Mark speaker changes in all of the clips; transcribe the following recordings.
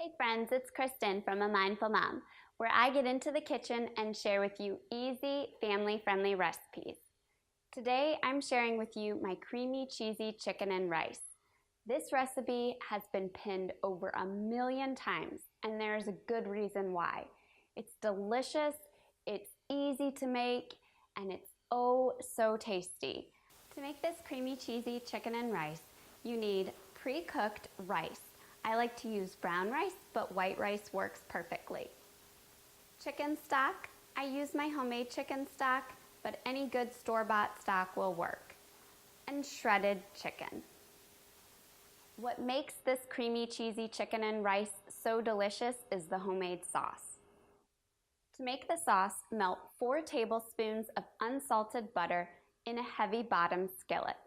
Speaker 1: Hey friends, it's Kristen from A Mindful Mom, where I get into the kitchen and share with you easy, family-friendly recipes. Today, I'm sharing with you my creamy, cheesy chicken and rice. This recipe has been pinned over 1,000,000 times, and there's a good reason why. It's delicious, it's easy to make, and it's oh so tasty. To make this creamy, cheesy chicken and rice, you need pre-cooked rice. I like to use brown rice, but white rice works perfectly. Chicken stock, I use my homemade chicken stock, but any good store-bought stock will work. And shredded chicken. What makes this creamy, cheesy chicken and rice so delicious is the homemade sauce. To make the sauce, melt 4 tablespoons of unsalted butter in a heavy bottom skillet.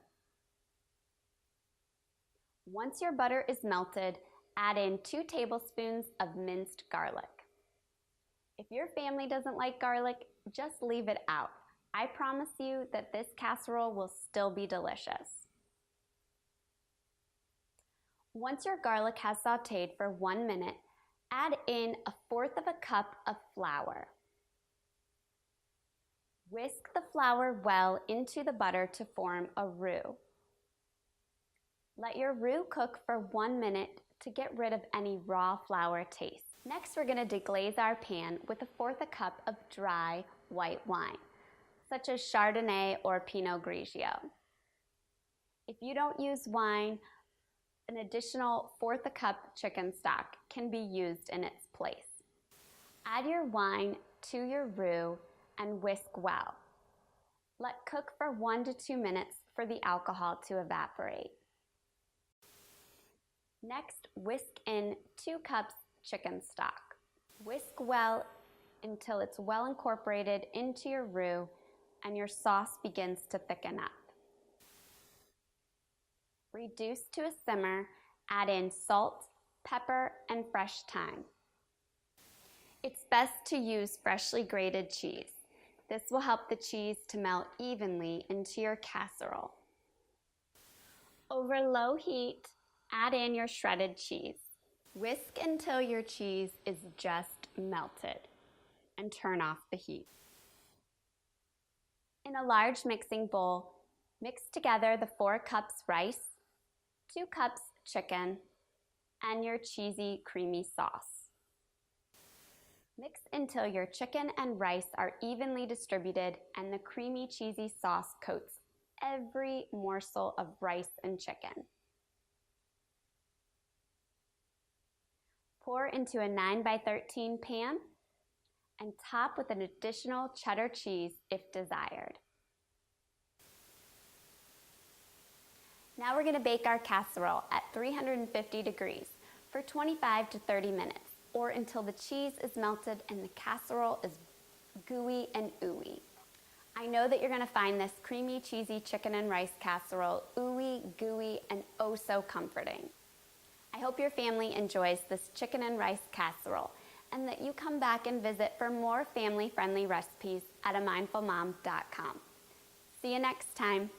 Speaker 1: Once your butter is melted, add in 2 tablespoons of minced garlic. If your family doesn't like garlic, just leave it out. I promise you that this casserole will still be delicious. Once your garlic has sauteed for 1 minute, add in 1/4 cup of flour. Whisk the flour well into the butter to form a roux. Let your roux cook for 1 minute to get rid of any raw flour taste. Next, we're going to deglaze our pan with 1/4 cup of dry white wine, such as Chardonnay or Pinot Grigio. If you don't use wine, an additional 1/4 cup chicken stock can be used in its place. Add your wine to your roux and whisk well. Let cook for 1 to 2 minutes for the alcohol to evaporate. Next, whisk in 2 cups chicken stock. Whisk well until it's well incorporated into your roux and your sauce begins to thicken up. Reduce to a simmer, add in salt, pepper, and fresh thyme. It's best to use freshly grated cheese. This will help the cheese to melt evenly into your casserole. Over low heat, add in your shredded cheese. Whisk until your cheese is just melted and turn off the heat. In a large mixing bowl, mix together the 4 cups rice, 2 cups chicken, and your cheesy, creamy sauce. Mix until your chicken and rice are evenly distributed and the creamy, cheesy sauce coats every morsel of rice and chicken. Pour into a 9x13 pan and top with an additional cheddar cheese if desired. Now we're going to bake our casserole at 350 degrees for 25 to 30 minutes, or until the cheese is melted and the casserole is gooey and ooey. I know that you're going to find this creamy, cheesy chicken and rice casserole ooey, gooey, and oh so comforting. I hope your family enjoys this chicken and rice casserole and that you come back and visit for more family-friendly recipes at amindfulmom.com. See you next time.